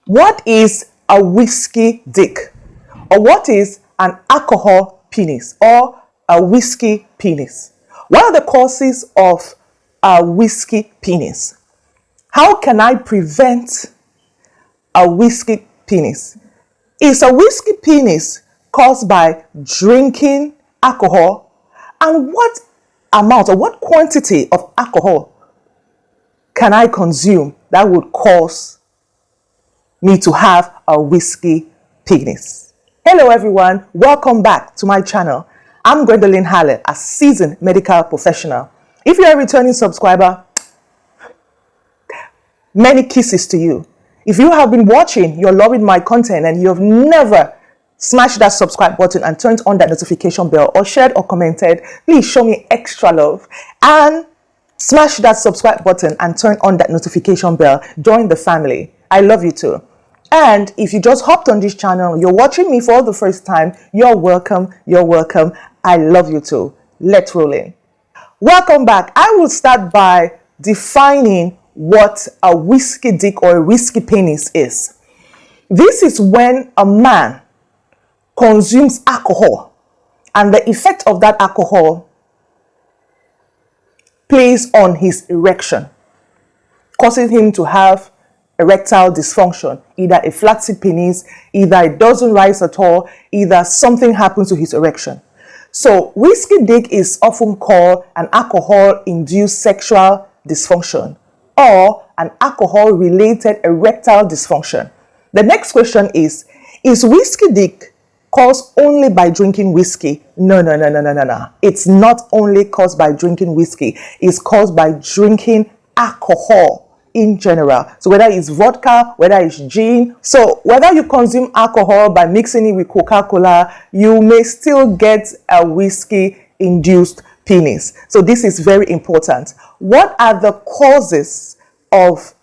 What is a whiskey dick? Or what is an alcohol penis or a whiskey penis? What are the causes of a whiskey penis? How can I prevent a whiskey penis? Is a whiskey penis caused by drinking alcohol? And what amount or what quantity of alcohol can I consume that would cause me to have a whiskey penis? Hello everyone, welcome back to my channel. I'm Gwendolyn Halle, a seasoned medical professional. If you're a returning subscriber, many kisses to you. If you have been watching, you're loving my content and you have never smashed that subscribe button and turned on that notification bell or shared or commented, please show me extra love and smash that subscribe button and turn on that notification bell. Join the family. I love you too. And if you just hopped on this channel, you're watching me for the first time, you're welcome. You're welcome. I love you too. Let's roll in. Welcome back. I will start by defining what a whiskey dick or a whiskey penis is. This is when a man consumes alcohol and the effect of that alcohol plays on his erection, causing him to have erectile dysfunction, either a flaccid penis, either it doesn't rise at all, either something happens to his erection. So whiskey dick is often called an alcohol-induced sexual dysfunction or an alcohol-related erectile dysfunction. The next question is whiskey dick caused only by drinking whiskey? No. It's not only caused by drinking whiskey. It's caused by drinking alcohol in general. So whether it's vodka, whether it's gin, so whether you consume alcohol by mixing it with Coca-Cola, you may still get a whiskey-induced penis. So this is very important. What are the causes of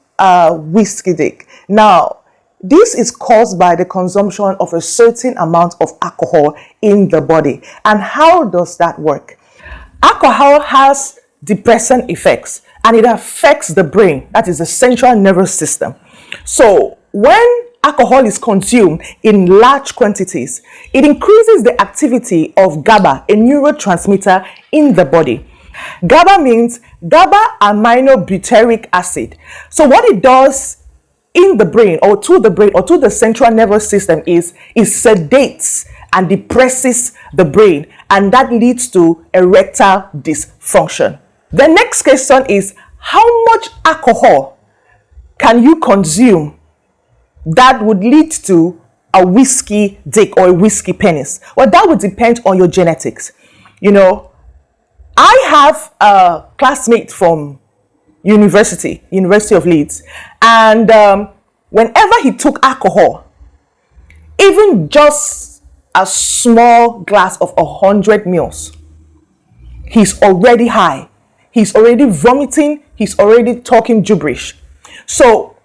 whiskey dick? Now, this is caused by the consumption of a certain amount of alcohol in the body. And how does that work? Alcohol has depressant effects and it affects the brain, that is the central nervous system. So when alcohol is consumed in large quantities, it increases the activity of GABA, a neurotransmitter in the body. GABA means GABA-aminobutyric acid. So what it does in the brain or to the central nervous system is sedates and depresses the brain, and that leads to erectile dysfunction. The next question is, how much alcohol can you consume that would lead to a whiskey dick or a whiskey penis? Well, that would depend on your genetics. You know, I have a classmate from University of Leeds, and whenever he took alcohol, even just a small glass of 100 mils, he's already high. He's already vomiting. He's already talking gibberish. So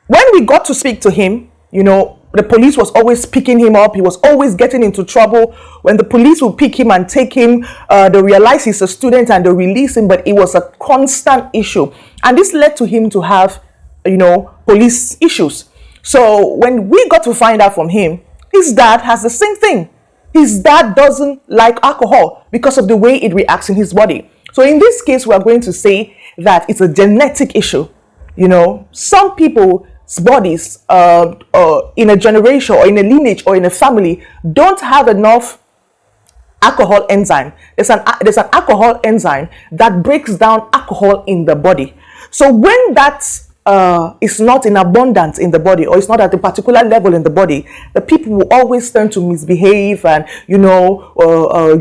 when we got to speak to him, you know, the police was always picking him up. He was always getting into trouble. When the police would pick him and take him, they realize he's a student and they release him, but it was a constant issue. And this led to him to have, you know, police issues. So when we got to find out from him, his dad has the same thing. His dad doesn't like alcohol because of the way it reacts in his body. So in this case, we are going to say that it's a genetic issue. You know, some people's bodies in a generation or in a lineage or in a family don't have enough alcohol enzyme. There's an alcohol enzyme that breaks down alcohol in the body. So when that is not in abundance in the body, or it's not at a particular level in the body, the people will always tend to misbehave and, you know,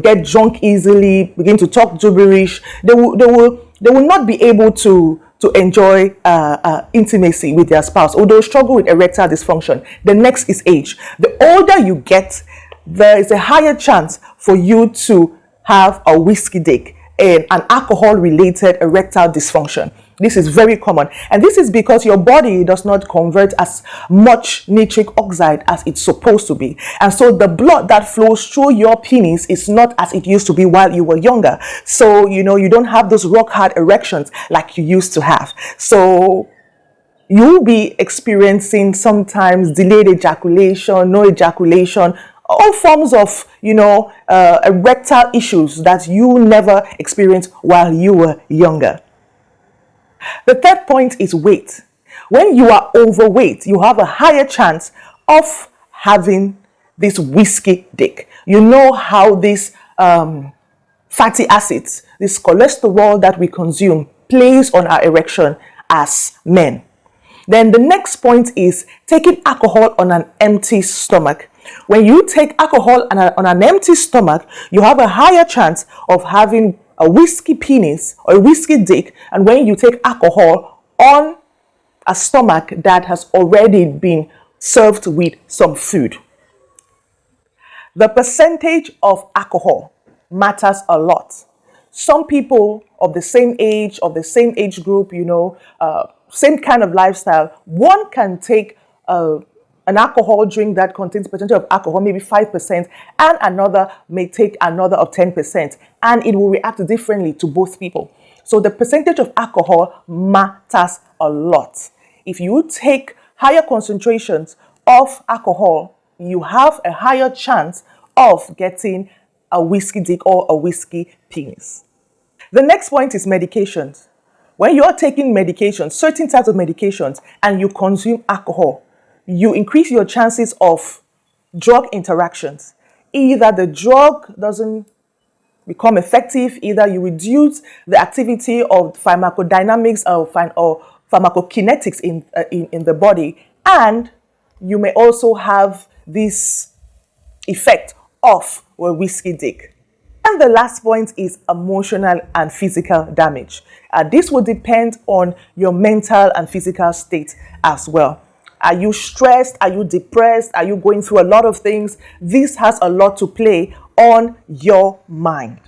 get drunk easily, begin to talk gibberish. They will not be able to enjoy intimacy with their spouse, or they'll struggle with erectile dysfunction. The next is age. The older you get, there is a higher chance for you to have a whiskey dick and an alcohol-related erectile dysfunction. This is very common, and this is because your body does not convert as much nitric oxide as it's supposed to be, and so the blood that flows through your penis is not as it used to be while you were younger. So, you know, you don't have those rock hard erections like you used to have. So You'll be experiencing sometimes delayed ejaculation, no ejaculation, all forms of, erectile issues that you never experienced while you were younger. The third point is weight. When you are overweight, you have a higher chance of having this whiskey dick. You know how this fatty acids, this cholesterol that we consume, plays on our erection as men. Then the next point is taking alcohol on an empty stomach. When you take alcohol on an empty stomach, you have a higher chance of having a whiskey penis or a whiskey dick. And when you take alcohol on a stomach that has already been served with some food. The percentage of alcohol matters a lot. Some people of the same age group, same kind of lifestyle, one can take an alcohol drink that contains percentage of alcohol, maybe 5%, and another may take another of 10%, and it will react differently to both people. So the percentage of alcohol matters a lot. If you take higher concentrations of alcohol, you have a higher chance of getting a whiskey dick or a whiskey penis. The next point is medications. When you're taking medications, certain types of medications, and you consume alcohol, you increase your chances of drug interactions. Either the drug doesn't become effective, either you reduce the activity of pharmacodynamics or pharmacokinetics in the body, and you may also have this effect of a whiskey dick. And the last point is emotional and physical damage. This will depend on your mental and physical state as well. Are you stressed? Are you depressed? Are you going through a lot of things? This has a lot to play on your mind.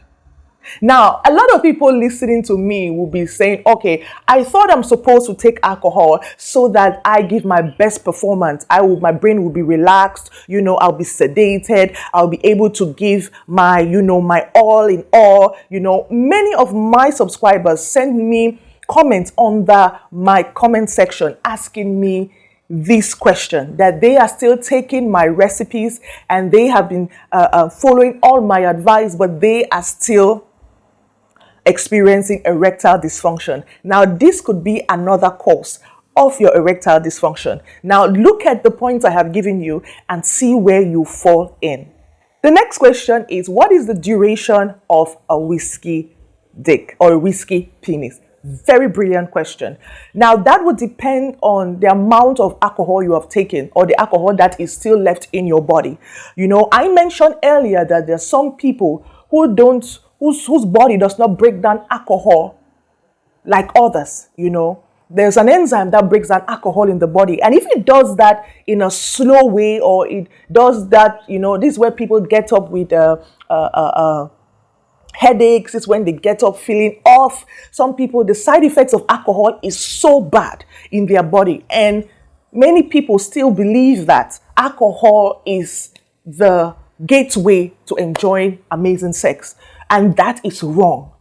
Now, a lot of people listening to me will be saying, okay, I thought I'm supposed to take alcohol so that I give my best performance. My brain will be relaxed, I'll be sedated, I'll be able to give my, my all in all. Many of my subscribers send me comments on my comment section asking me this question, that they are still taking my recipes and they have been following all my advice, but they are still experiencing erectile dysfunction. Now, this could be another cause of your erectile dysfunction. Now, look at the points I have given you and see where you fall in. The next question is, what is the duration of a whiskey dick or a whiskey penis? Very brilliant question. Now, that would depend on the amount of alcohol you have taken or the alcohol that is still left in your body. I mentioned earlier that there are some people whose body does not break down alcohol like others. There's an enzyme that breaks down alcohol in the body. And if it does that in a slow way, or it does that, this is where people get up with headaches. It's when they get up feeling off. Some people, the side effects of alcohol is so bad in their body. And many people still believe that alcohol is the gateway to enjoying amazing sex. And that is wrong.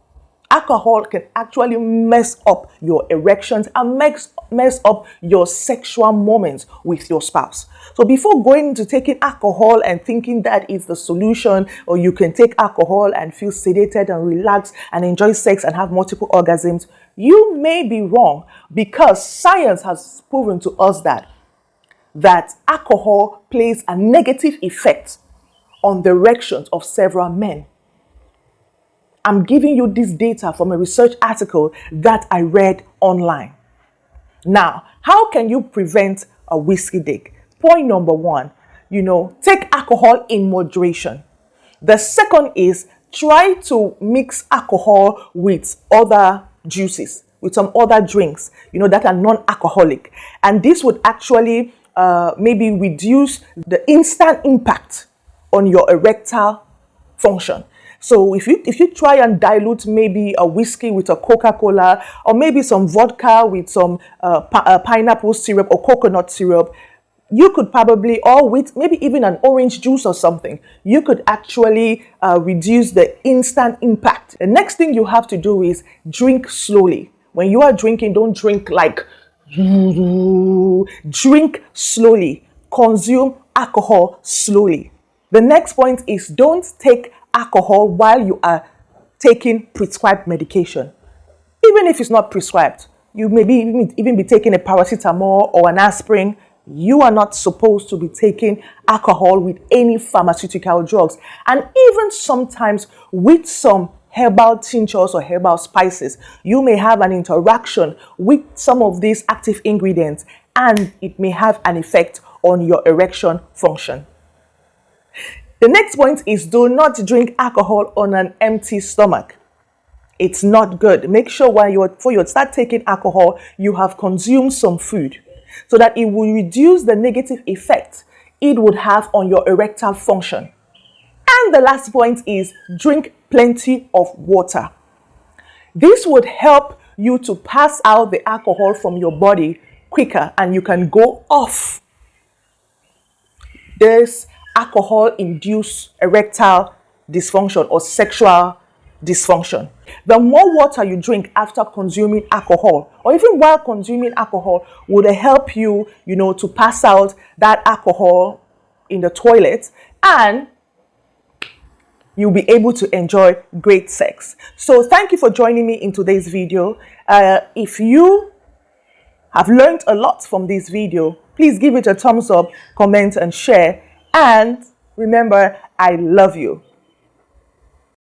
Alcohol can actually mess up your erections and mess up your sexual moments with your spouse. So before going into taking alcohol and thinking that is the solution, or you can take alcohol and feel sedated and relaxed and enjoy sex and have multiple orgasms, you may be wrong, because science has proven to us that alcohol plays a negative effect on the erections of several men. I'm giving you this data from a research article that I read online. Now, how can you prevent a whiskey dick? Point number one, take alcohol in moderation. The second is try to mix alcohol with other juices, with some other drinks, that are non-alcoholic. And this would actually maybe reduce the instant impact on your erectile function. So if you try and dilute maybe a whiskey with a Coca-Cola, or maybe some vodka with some pineapple syrup or coconut syrup, you could probably, or with maybe even an orange juice or something, you could actually reduce the instant impact. The next thing you have to do is drink slowly. When you are drinking, don't drink like Drink slowly. Consume alcohol slowly. The next point is don't take alcohol while you are taking prescribed medication. Even if it's not prescribed, you may even be taking a paracetamol or an aspirin. You are not supposed to be taking alcohol with any pharmaceutical drugs. And even sometimes with some herbal tinctures or herbal spices, you may have an interaction with some of these active ingredients and it may have an effect on your erection function. The next point is do not drink alcohol on an empty stomach. It's not good. Make sure before you start taking alcohol, you have consumed some food so that it will reduce the negative effect it would have on your erectile function. And the last point is drink plenty of water. This would help you to pass out the alcohol from your body quicker and you can go off this alcohol-induced erectile dysfunction or sexual dysfunction. The more water you drink after consuming alcohol or even while consuming alcohol would help you, to pass out that alcohol in the toilet and you'll be able to enjoy great sex. So thank you for joining me in today's video. If you have learned a lot from this video, please give it a thumbs up, comment and share. And remember, I love you.